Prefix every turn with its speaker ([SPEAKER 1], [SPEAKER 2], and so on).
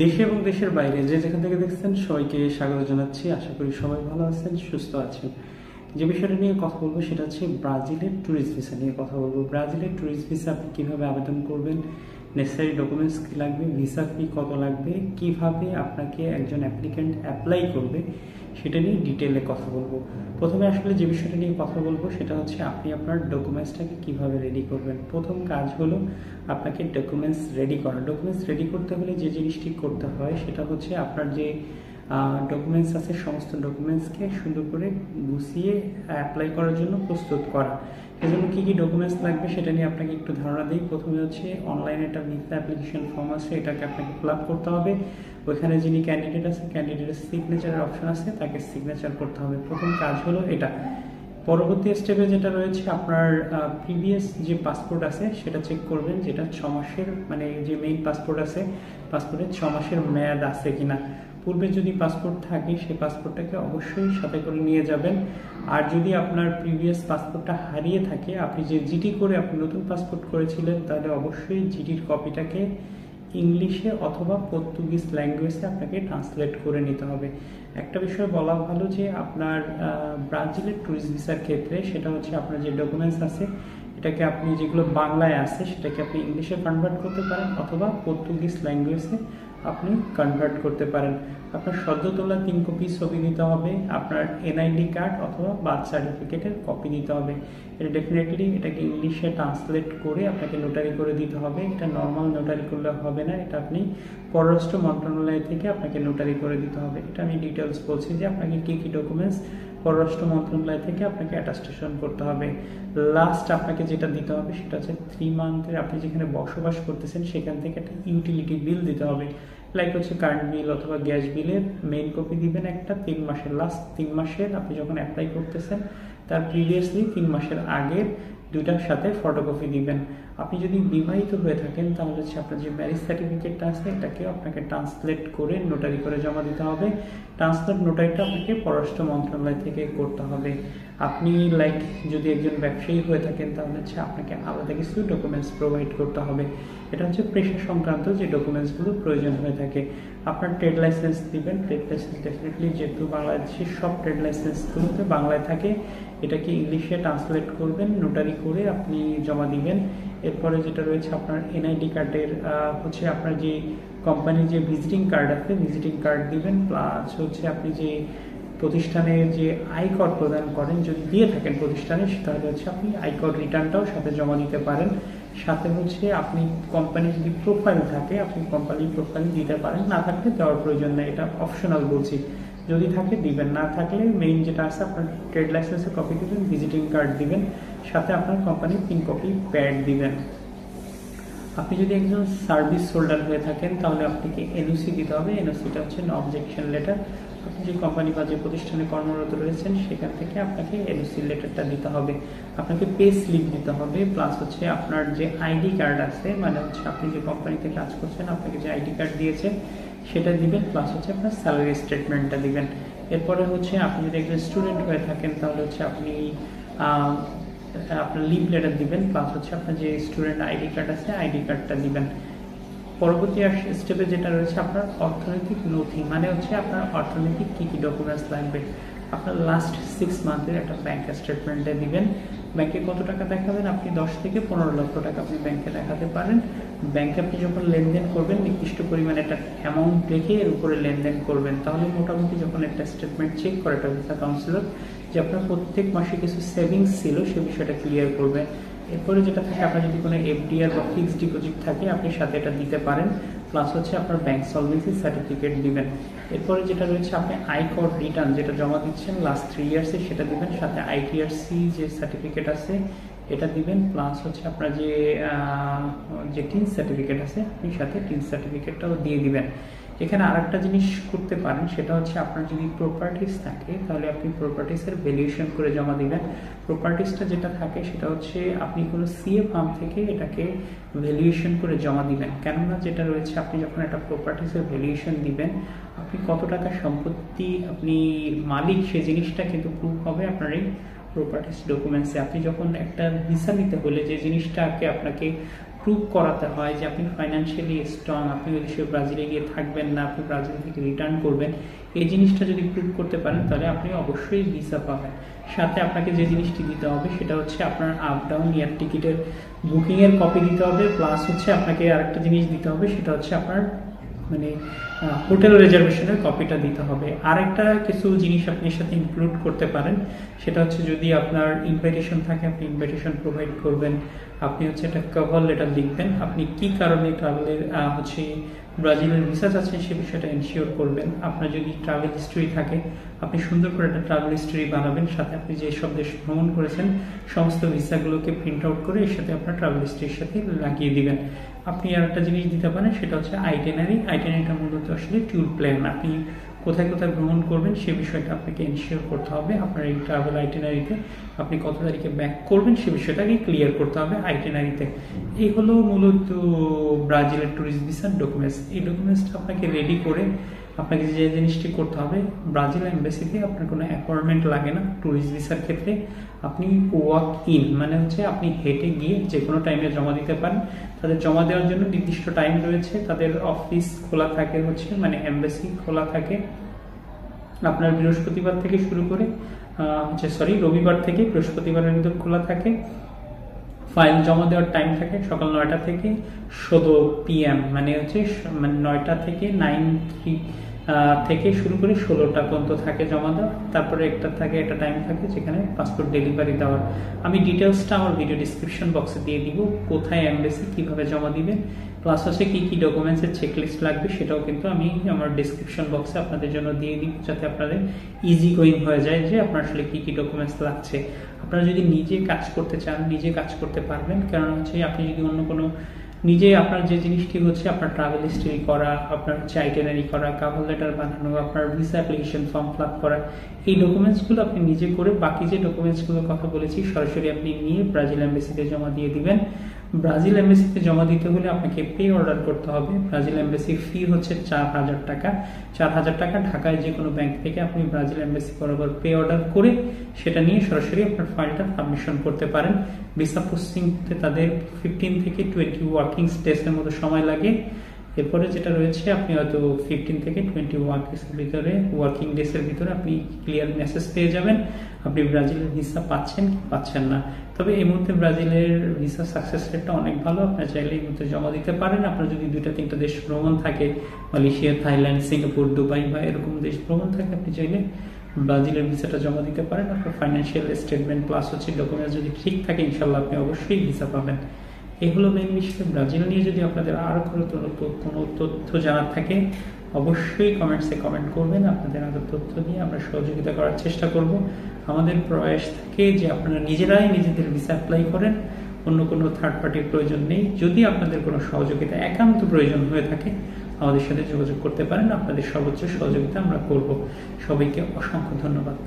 [SPEAKER 1] দেশে এবং দেশের বাইরে যে যেখান থেকে দেখছেন সবাইকে স্বাগত জানাচ্ছি। আশা করি সবাই ভালো আছেন, সুস্থ আছেন। যে বিষয়টা নিয়ে কথা বলবো সেটা হচ্ছে ব্রাজিলের ট্যুরিস্ট ভিসা নিয়ে কথা বলবো। ব্রাজিলের ট্যুরিস্ট ভিসা আপনি কীভাবে আবেদন করবেন, নেসেসারি ডকুমেন্টস কী লাগবে, ভিসা ফি কত লাগবে, কিভাবে আপনাকে একজন অ্যাপ্লিক্যান্ট অ্যাপ্লাই করবে সেটা নিয়ে ডিটেলে কথা বলবো। প্রথমে আসলে যে বিষয়টা নিয়ে কথা বলবো সেটা হচ্ছে আপনি আপনার ডকুমেন্টসটাকে কিভাবে রেডি করবেন। প্রথম কাজ হলো আপনাকে ডকুমেন্টস রেডি করা। ডকুমেন্টস রেডি করতে হলে যে জিনিসটি করতে হয় সেটা হচ্ছে আপনার যে ডকুমেন্টস আছে সমস্ত ডকুমেন্টসকে সুন্দর করে গুছিয়ে অ্যাপ্লাই করার জন্য প্রস্তুত করা। সেজন্য কী কী ডকুমেন্টস লাগবে সেটা নিয়ে আপনাকে একটু ধারণা দিই। প্রথমে হচ্ছে অনলাইনে একটা ভিসা অ্যাপ্লিকেশন ফর্ম আছে, এটাকে আপনাকে ফিল আপ করতে হবে। ওইখানে যিনি ক্যান্ডিডেট আছে ক্যান্ডিডেটের সিগনেচারের অপশন আছে, তাকে সিগনেচার করতে হবে। প্রথম কাজ হলো এটা। পরবর্তী স্টেপে যেটা রয়েছে আপনার প্রিভিয়াস যে পাসপোর্ট আছে সেটা চেক করবেন, যেটা 6 মাসের, মানে যে মেইন পাসপোর্ট আছে পাসপোর্টের 6 মাসের মেয়াদ আছে কিনা। পূর্বে যদি পাসপোর্ট থাকে সেই পাসপোর্টটাকে অবশ্যই সাথে করে নিয়ে যাবেন। আর যদি আপনার প্রিভিয়াস পাসপোর্টটা হারিয়ে থাকে, আপনি যে জিটি করে আপনি নতুন পাসপোর্ট করেছিলেন, তাহলে অবশ্যই জিটির কপিটাকে ইংলিশে অথবা পর্তুগিজ ল্যাঙ্গুয়েজে আপনাকে ট্রান্সলেট করে নিতে হবে। একটা বিষয় বলা ভালো যে আপনার ব্রাজিলের ট্যুরিস্ট ভিসার ক্ষেত্রে সেটা হচ্ছে আপনার যে ডকুমেন্টস আছে এটাকে আপনি যেগুলো বাংলায় আছে সেটাকে আপনি ইংলিশে কনভার্ট করতে পারেন অথবা পর্তুগিজ ল্যাঙ্গুয়েজে আপনি কনভার্ট করতে পারেন। আপনার সদ্য তোলা 3 কপি ছবি দিতে হবে, আপনার এনআইডি কার্ড অথবা বার্থ সার্টিফিকেটের কপি দিতে হবে। এটা ডেফিনেটলি এটাকে ইংলিশে ট্রান্সলেট করে আপনাকে নোটারি করে দিতে হবে। এটা নর্মাল নোটারি করলে হবে না, এটা আপনি পররাষ্ট্র মন্ত্রণালয় থেকে আপনাকে নোটারি করে দিতে হবে। এটা আমি ডিটেলস বলছি যে আপনাকে কী কী ডকুমেন্টস পররাষ্ট্র মন্ত্রণালয় থেকে আপনাকে অ্যাটাস্টেশন করতে হবে। লাস্ট আপনাকে যেটা দিতে হবে সেটা হচ্ছে 3 মান্থের আপনি যেখানে বসবাস করতেছেন সেখান থেকে একটা ইউটিলিটি বিল দিতে হবে। লাইক হচ্ছে কারেন্ট বিল অথবা গ্যাস বিলের মেইন কপি দিবেন একটা। 3 মাসের লাস্ট 3 মাসের আপনি যখন অ্যাপ্লাই করতেছেন তার প্রিভিয়াসলি 3 মাসের আগের দুইটার সাথে ফটোকপি দিবেন। আপনি যদি বিবাহিত হয়ে থাকেন তাহলে হচ্ছে আপনার যে ম্যারেজ সার্টিফিকেটটা আছে এটাকে আপনাকে ট্রান্সলেট করে নোটারি করে জমা দিতে হবে। ট্রান্সলেট নোটারিটা আপনাকে পররাষ্ট্র মন্ত্রণালয় থেকে করতে হবে। আপনি লাইক যদি একজন ব্যবসায়ী হয়ে থাকেন তাহলে হচ্ছে আপনাকে আলাদা কিছু ডকুমেন্টস প্রোভাইড করতে হবে। এটা হচ্ছে পেশা সংক্রান্ত যে ডকুমেন্টসগুলো প্রয়োজন হয়ে থাকে। আপনার ট্রেড লাইসেন্স দিবেন। ট্রেড লাইসেন্স ডেফিনেটলি যেহেতু বাংলাদেশের সব ট্রেড লাইসেন্সগুলোতে বাংলায় থাকে, এটাকে ইংলিশে ট্রান্সলেট করবেন, নোটারি করে আপনি জমা দিবেন। এরপরে যেটা রয়েছে আপনার এনআইডি কার্ডের হচ্ছে আপনার যে কোম্পানির যে ভিজিটিং কার্ড আছে ভিজিটিং কার্ড দিবেন। প্লাস হচ্ছে আপনি যে প্রতিষ্ঠানে যে আয়কর প্রদান করেন যদি দিয়ে থাকেন প্রতিষ্ঠানে, তাহলে হচ্ছে আপনি আয়কর রিটার্নটাও সাথে জমা দিতে পারেন। সাথে হচ্ছে আপনি কোম্পানির যদি প্রোফাইল থাকে আপনি কোম্পানির প্রোফাইল দিতে পারেন, না থাকলে দেওয়ার প্রয়োজন নেই, এটা অপশনাল বলছি। যদি থাকে দিবেন, না থাকলে মেইন যেটা আছে আপনার ট্রেড লাইসেন্সের কপি দিবেন, ভিজিটিং কার্ড দিবেন, সাথে আপনার কোম্পানির 3 কপি প্যাড দিবেন। আপনি যদি একজন সার্ভিস হোল্ডার হয়ে থাকেন তাহলে আপনাকে এনওসি দিতে হবে। এনওসিটা হচ্ছে নো অবজেকশন লেটার। আপনি যে কোম্পানি বা যে প্রতিষ্ঠানে কর্মরত রয়েছেন সেখান থেকে আপনাকে এনওসি লেটারটা দিতে হবে। আপনাকে পে স্লিপ দিতে হবে। প্লাস হচ্ছে আপনার যে আইডি কার্ড আছে, মানে হচ্ছে আপনি যে কোম্পানিতে কাজ করছেন আপনাকে যে আইডি কার্ড দিয়েছে সেটা দিবেন। প্লাস হচ্ছে আপনার স্যালারি স্টেটমেন্টটা দিবেন। এরপরে হচ্ছে আপনি যদি একজন স্টুডেন্ট হয়ে থাকেন তাহলে হচ্ছে আপনি আপনার লিভ লেটার দিবেন। প্লাস হচ্ছে আপনার যে স্টুডেন্ট আইডি কার্ড আছে আইডি কার্ডটা দিবেন। পরবর্তী স্টেপে যেটা রয়েছে আপনার অর্থনৈতিক নথি, মানে হচ্ছে আপনার অর্থনৈতিক কী কী ডকুমেন্টস লাগবে। আপনার লাস্ট 6 মান্থের একটা ব্যাংক স্টেটমেন্টে দিবেন। ব্যাংকে কত টাকা দেখাবেন, আপনি 10 থেকে 15 লক্ষ টাকা আপনি ব্যাংকে দেখাতে পারেন। ব্যাংকে আপনি যখন লেনদেন করবেন নির্দিষ্ট পরিমাণে একটা অ্যামাউন্ট রেখে এর উপরে লেনদেন করবেন, তাহলে মোটামুটি যখন একটা স্টেটমেন্ট চেক করে একটা ভিসা কাউন্সিলর যে আপনার প্রত্যেক মাসে কিছু সেভিংস ছিল সে বিষয়টা ক্লিয়ার করবে। এরপরে যেটা থাকে আপনার যদি কোনো এফডিআর বা ফিক্সড ডিপোজিট থাকে আপনি সাথে এটা দিতে পারেন। প্লাস হচ্ছে আপনার ব্যাংক সলভেন্সি সার্টিফিকেট দিবেন। এরপরে যেটা রয়েছে আপনি আয়কর রিটার্ন যেটা জমা দিচ্ছেন লাস্ট 3 ইয়ার্সে সেটা দিবেন। সাথে আইটিআরসি যে সার্টিফিকেট আছে এটা দিবেন। প্লাস হচ্ছে আপনার যে টিন সার্টিফিকেট আছে আপনি সাথে টিন সার্টিফিকেটটাও দিয়ে দিবেন। এখানে আরেকটা জিনিস করতে পারেন, সেটা হচ্ছে আপনার যদি প্রপার্টিস থাকে তাহলে আপনি প্রপার্টিসের ভ্যালুয়েশন করে জমা দিবেন। প্রপার্টিসটা যেটা থাকে সেটা হচ্ছে আপনি কোনো সিএ ফার্ম থেকে এটাকে ভ্যালুয়েশন করে জমা দিবেন। কেননা যেটা রয়েছে আপনি যখন একটা প্রপার্টিসের ভ্যালুয়েশন দিবেন আপনি কত টাকা সম্পত্তি আপনি মালিক সে জিনিসটা কিন্তু প্রুফ হবে আপনার এই প্রপার্টিস ডকুমেন্টসে। আপনি যখন একটা ভিসা নিতে হলে যে জিনিসটাকে আপনাকে প্রুভ করাতে হয় যে আপনি ফাইন্যান্সিয়ালি স্ট্রং, আপনি ওই দেশে ব্রাজিলে গিয়ে থাকবেন না, আপনি ব্রাজিল থেকে রিটার্ন করবেন, এই জিনিসটা যদি প্রুভ করতে পারেন তাহলে আপনি অবশ্যই ভিসা পাবেন। সাথে আপনাকে যে জিনিসটি দিতে হবে সেটা হচ্ছে আপনার আপ ডাউন এয়ার টিকিটের বুকিংয়ের কপি দিতে হবে, প্লাস হচ্ছে আপনাকে আরেকটা জিনিস দিতে হবে সেটা হচ্ছে আপনার মানে হোটেল রিজার্ভেশনের কপিটা দিতে হবে। আরেকটা কিছু জিনিস আপনি সাথে ইনক্লুড করতে পারেন, সেটা হচ্ছে যদি আপনার ইনভাইটেশন থাকে আপনি ইনভাইটেশন প্রোভাইড করবেন, আপনি হচ্ছে একটা কভার লেটার লিখবেন, আপনি কি কারণে ট্রাভেলের হচ্ছে ব্রাজিলের ভিসা চাচ্ছেন সে বিষয়টা এনশিওর করবেন। আপনার যদি ট্রাভেল হিস্ট্রি থাকে আপনি সুন্দর করে একটা ট্রাভেল হিস্ট্রি বানাবেন, সাথে আপনি যে সব দেশ ভ্রমণ করেছেন সমস্ত ভিসাগুলোকে প্রিন্ট আউট করে এর সাথে আপনার ট্রাভেল হিস্ট্রির সাথে লাগিয়ে দিবেন। আপনি আর একটা জিনিস দিতে পারেন সেটা হচ্ছে আইটেনারি। আইটেনারিটা মূলত আসলে ট্যুর প্ল্যান, আপনি কোথায় কোথায় ভ্রমণ করবেন সে বিষয়টা আপনাকে এনশিওর করতে হবে। আপনার এই ট্রাভেল আইটেনারিতে আপনি কত তারিখে ব্যাক করবেন সে বিষয়টাকে ক্লিয়ার করতে হবে আইটেনারিতে। এই হলো মূলত ব্রাজিলের ট্যুরিস্ট ভিসার ডকুমেন্টস। এই ডকুমেন্টসটা আপনাকে রেডি করে আপনাকে যে জিনিসটি করতে হবে, ব্রাজিল এম্বাসিতে আপনার কোনো অ্যাপয়েন্টমেন্ট লাগে না ট্যুরিস্ট ভিসার ক্ষেত্রে। আপনি ওয়াক ইন মানে হচ্ছে আপনি হেঁটে গিয়ে যে কোনো টাইমে জমা দিতে পারেন। তাদের জমা দেওয়ার জন্য নির্দিষ্ট টাইম রয়েছে, তাদের অফিস খোলা থাকে হচ্ছে মানে এম্বাসি খোলা থাকে আপনার বৃহস্পতিবার থেকে শুরু করে রবিবার থেকে বৃহস্পতিবারের ভিতর খোলা থাকে। ফাইল জমা দেওয়ার টাইম থাকে সকাল 9টা থেকে 16 PM, মানে হচ্ছে মানে 9টা থেকে 9 থেকে শুরু করে 16টা পর্যন্ত থাকে জমা দেওয়া। তারপরে একটা টাইম থাকে যেখানে পাসপোর্ট ডেলিভারি দেওয়ার। আমি ডিটেলসটা আমার ভিডিও ডিসক্রিপশন বক্সে দিয়ে দিব, কোথায় এমবেসি, কিভাবে জমা দিবেন, প্লাস হচ্ছে কি কি ডকুমেন্টসের চেকলিস্ট লাগবে সেটাও কিন্তু আমি আমার ডিসক্রিপশন বক্সে আপনাদের জন্য দিয়ে দিব, যাতে আপনাদের ইজি গোয়িং হয়ে যায় যে আপনার আসলে কি কি ডকুমেন্টস লাগছে। আপনারা যদি নিজে কাজ করতে চান নিজে কাজ করতে পারবেন, কারণ হচ্ছে আপনি যদি অন্য কোনো নিজে আপনার যে জিনিসটি হচ্ছে আপনার ট্রাভেল হিস্ট্রি করা, আপনার হচ্ছে আইটেনারি করা, কভার লেটার বানানো, আপনার visa application form fill up করা, এই ডকুমেন্টসগুলো আপনি নিজে করে বাকি যে ডকুমেন্টসগুলোর কথা বলেছি সরাসরি আপনি নিয়ে ব্রাজিল এম্বাসিতে জমা দিয়ে দিবেন। ব্রাজিল এম্বাসিতে জমা দিতে হলে আপনাকে পে অর্ডার করতে হবে। ব্রাজিল এম্বাসির ফি হচ্ছে 4000 টাকা। 4000 টাকা ঢাকায় যে কোনো ব্যাংক থেকে আপনি ব্রাজিল এম্বাসি বরাবর পে অর্ডার করে সেটা নিয়ে সরাসরি আপনার ফাইলটা সাবমিশন করতে পারেন। ভিসা প্রসেসিং হতে তাদের 15 থেকে 20 ওয়ার্কিং ডেজের মতো সময় লাগে। এরপরে যেটা রয়েছে আপনি হয়তো 15 থেকে 20 ওয়ার্কিং ডেজের ভিতরে আপনি ক্লিয়ার মেসেজ পেয়ে যাবেন আপনি ব্রাজিলের ভিসা পাচ্ছেন কি পাচ্ছেন না। তবে এই মুহূর্তে ব্রাজিলের ভিসা সাকসেস রেটটা অনেক ভালো, আপনার চাইলে এই মুহূর্তে জমা দিতে পারেন। আপনার যদি 2-3টা দেশ ভ্রমণ থাকে, মালয়েশিয়া, থাইল্যান্ড, সিঙ্গাপুর, দুবাই বা এরকম দেশ ভ্রমণ থাকে, আপনি চাইলে ব্রাজিলের ভিসাটা জমা দিতে পারেন। আপনার ফাইন্যান্সিয়াল স্টেটমেন্ট প্লাস হচ্ছে ডকুমেন্টস যদি ঠিক থাকে ইনশাল্লাহ আপনি অবশ্যই ভিসা পাবেন। এই হলো মেইন বিষয়। ব্রাজিল নিয়ে যদি আপনাদের আরো কোনো তথ্য জানার থাকে অবশ্যই কমেন্টসে কমেন্ট করবেন। আপনাদের আরো তথ্য নিয়ে আমরা সহযোগিতা করার চেষ্টা করব। আমাদের প্রয়াস থাকে যে আপনারা নিজেরাই নিজেদের ভিসা অ্যাপ্লাই করেন, অন্য কোনো থার্ড পার্টির প্রয়োজন নেই। যদি আপনাদের কোনো সহযোগিতা একান্ত প্রয়োজন হয়ে থাকে আমাদের সাথে যোগাযোগ করতে পারেন, আপনাদের সর্বোচ্চ সহযোগিতা আমরা করব। সবাইকে অসংখ্য ধন্যবাদ।